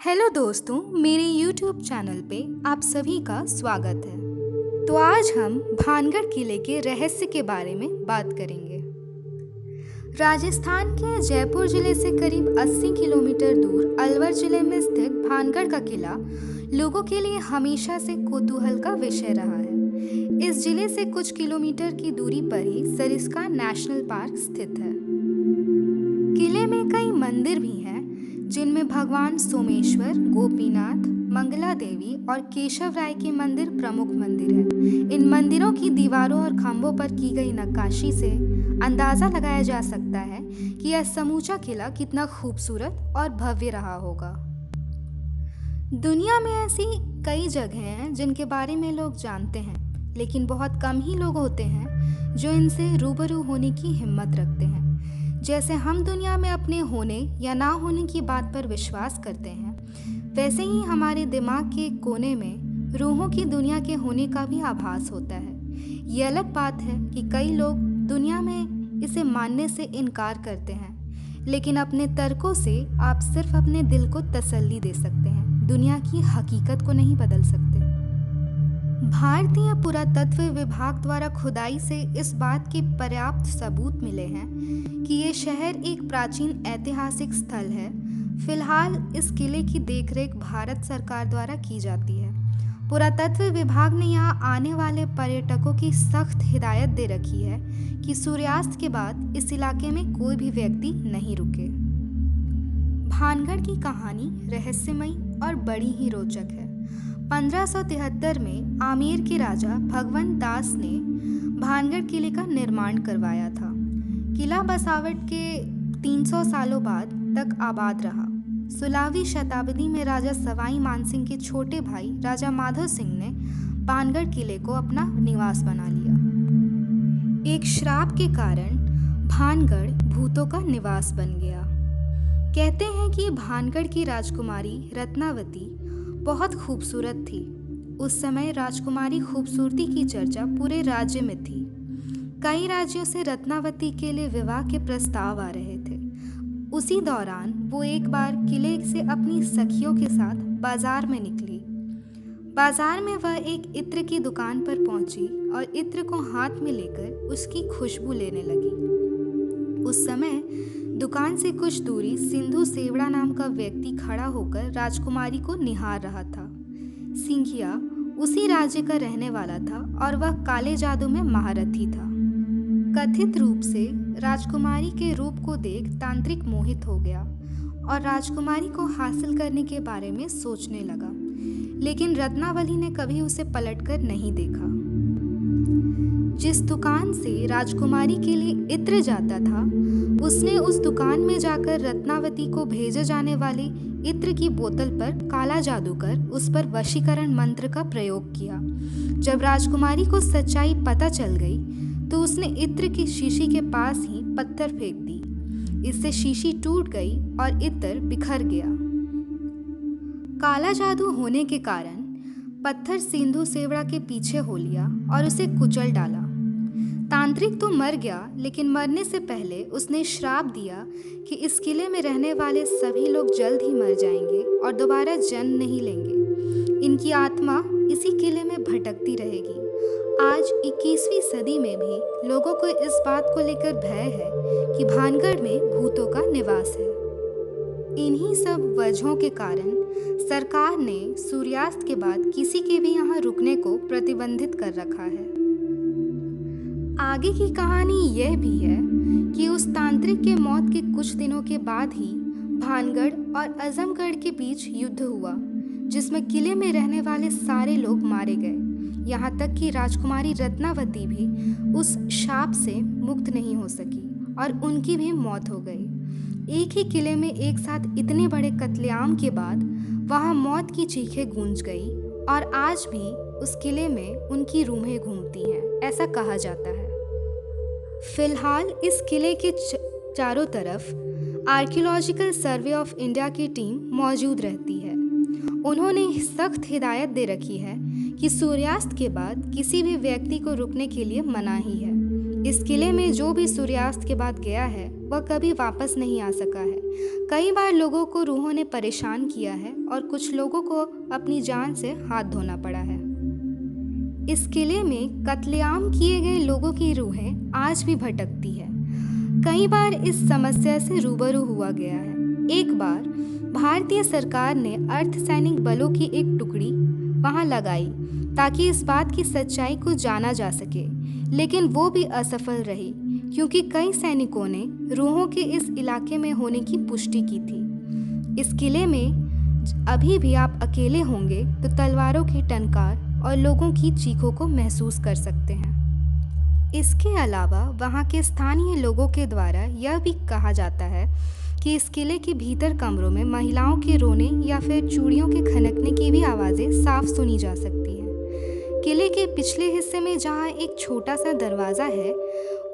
Hello दोस्तों, मेरे YouTube channel पे आप सभी का स्वागत है। तो आज हम भानगढ़ किले के रहस्य के बारे में बात करेंगे। राजस्थान के जयपुर जिले से करीब 80 किलोमीटर दूर अलवर जिले में स्थित भानगढ़ का किला लोगों के लिए हमेशा से कौतूहल का विषय रहा है। इस जिले से कुछ किलोमीटर की दूरी पर ही सरिस्का नेशनल पार्क स्थित है। किले में कई मंदिर भी हैं, जिनमें भगवान सोमेश्वर, गोपीनाथ, मंगला देवी और केशव राय के मंदिर प्रमुख मंदिर हैं। इन मंदिरों की दीवारों और खंभों पर की गई नक्काशी से अंदाजा लगाया जा सकता है कि यह समूचा किला कितना खूबसूरत और भव्य रहा होगा। दुनिया में ऐसी कई जगहें हैं जिनके बारे में लोग जानते हैं, लेकिन बहुत कम ही लोग होते हैं जो इनसे रूबरू होने की हिम्मत रखते हैं। जैसे हम दुनिया में अपने होने या ना होने की बात पर विश्वास करते हैं, वैसे ही हमारे दिमाग के कोने में रूहों की दुनिया के होने का भी आभास होता है। ये अलग बात है कि कई लोग दुनिया में इसे मानने से इनकार करते हैं, लेकिन अपने तर्कों से आप सिर्फ अपने दिल को तसल्ली दे सकते हैं, दुनिया की हकीकत को नहीं बदल सकते। भारतीय पुरातत्व विभाग द्वारा खुदाई से इस बात के पर्याप्त सबूत मिले हैं कि ये शहर एक प्राचीन ऐतिहासिक स्थल है। फिलहाल इस किले की देखरेख भारत सरकार द्वारा की जाती है। पुरातत्व विभाग ने यहाँ आने वाले पर्यटकों की सख्त हिदायत दे रखी है कि सूर्यास्त के बाद इस इलाके में कोई भी व्यक्ति नहीं रुके। भानगढ़ की कहानी रहस्यमयी और बड़ी ही रोचक है। 1573 में आमेर के राजा भगवंत दास ने भानगढ़ किले का निर्माण करवाया था। किला बसावट के 300 सालों बाद तक आबाद रहा। 16वीं शताब्दी में राजा सवाई मानसिंह के छोटे भाई राजा माधव सिंह ने भानगढ़ किले को अपना निवास बना लिया। एक श्राप के कारण भानगढ़ भूतों का निवास बन गया। कहते हैं कि भानगढ़ की राजकुमारी रत्नावती बहुत खूबसूरत थी। उस समय राजकुमारी खूबसूरती की चर्चा पूरे राज्य में थी। कई राज्यों से रत्नावती के लिए विवाह के प्रस्ताव आ रहे थे। उसी दौरान वो एक बार किले से अपनी सखियों के साथ बाजार में निकली। बाजार में वह एक इत्र की दुकान पर पहुंची और इत्र को हाथ में लेकर उसकी खुशबू लेने लगी। उस समय दुकान से कुछ दूरी सिंधु सेवड़ा नाम का व्यक्ति खड़ा होकर राजकुमारी को निहार रहा था। सिंघिया उसी राज्य का रहने वाला था और वह काले जादू में महारथी था। कथित रूप से राजकुमारी के रूप को देख तांत्रिक मोहित हो गया और राजकुमारी को हासिल करने के बारे में सोचने लगा, लेकिन रत्नावली ने कभी उसे पलटकर नहीं देखा। जिस दुकान से राजकुमारी के लिए इत्र जाता था, उसने उस दुकान में जाकर रत्नावती को भेजे जाने वाले इत्र की बोतल पर काला जादू कर उस पर वशीकरण मंत्र का प्रयोग किया। जब राजकुमारी को सच्चाई पता चल गई तो उसने इत्र की शीशी के पास ही पत्थर फेंक दी। इससे शीशी टूट गई और इत्र बिखर गया। काला जादू होने के कारण पत्थर सिंधु सेवड़ा के पीछे हो लिया और उसे कुचल डाला। तांत्रिक तो मर गया, लेकिन मरने से पहले उसने श्राप दिया कि इस किले में रहने वाले सभी लोग जल्द ही मर जाएंगे और दोबारा जन्म नहीं लेंगे। इनकी आत्मा इसी किले में भटकती रहेगी। आज 21वीं सदी में भी लोगों को इस बात को लेकर भय है कि भानगढ़ में भूतों का निवास है। इन्हीं सब वजहों के कारण सरकार ने सूर्यास्त के बाद किसी के भी यहाँ रुकने को प्रतिबंधित कर रखा है। आगे की कहानी यह भी है कि उस तांत्रिक के मौत के कुछ दिनों के बाद ही भानगढ़ और आजमगढ़ के बीच युद्ध हुआ, जिसमें किले में रहने वाले सारे लोग मारे गए। यहाँ तक कि राजकुमारी रत्नावती भी उस शाप से मुक्त नहीं हो सकी और उनकी भी मौत हो गई। एक ही किले में एक साथ इतने बड़े कत्लेआम के बाद वहाँ मौत की चीखें गूंज गई और आज भी उस किले में उनकी रूहें घूमती हैं, ऐसा कहा जाता है। फिलहाल इस किले के चारों तरफ आर्कियोलॉजिकल सर्वे ऑफ इंडिया की टीम मौजूद रहती है। उन्होंने सख्त हिदायत दे रखी है कि सूर्यास्त के बाद किसी भी व्यक्ति को रुकने के लिए मनाही है। इस किले में जो भी सूर्यास्त के बाद गया है वह कभी वापस नहीं आ सका है। कई बार लोगों को रूहों ने परेशान किया है और कुछ लोगों को अपनी जान से हाथ धोना पड़ा है। इस किले में कत्लेआम किए गए लोगों की रूहें आज भी भटकती है। कई बार इस समस्या से रूबरू हुआ गया है। एक बार भारतीय सरकार ने अर्धसैनिक बलों की एक टुकड़ी वहां लगाई ताकि इस बात की सच्चाई को जाना जा सके, लेकिन वो भी असफल रही क्योंकि कई सैनिकों ने रूहों के इस इलाके में होने की पुष्टि की थी। इस किले में अभी भी आप अकेले होंगे तो तलवारों की टंकार और लोगों की चीखों को महसूस कर सकते हैं। इसके अलावा वहाँ के स्थानीय लोगों के द्वारा यह भी कहा जाता है कि इस किले के भीतर कमरों में महिलाओं के रोने या फिर चूड़ियों के खनकने की भी आवाज़ें साफ सुनी जा सकती हैं। किले के पिछले हिस्से में जहाँ एक छोटा सा दरवाज़ा है,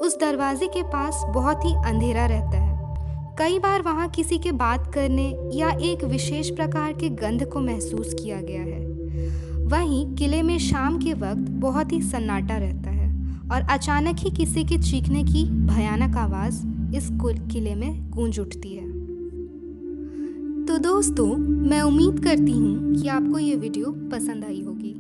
उस दरवाजे के पास बहुत ही अंधेरा रहता है। कई बार वहाँ किसी के बात करने या एक विशेष प्रकार के गंध को महसूस किया गया है। वहीं किले में शाम के वक्त बहुत ही सन्नाटा रहता है और अचानक ही किसी के चीखने की भयानक आवाज़ इस किले में गूंज उठती है। तो दोस्तों, मैं उम्मीद करती हूँ कि आपको ये वीडियो पसंद आई होगी।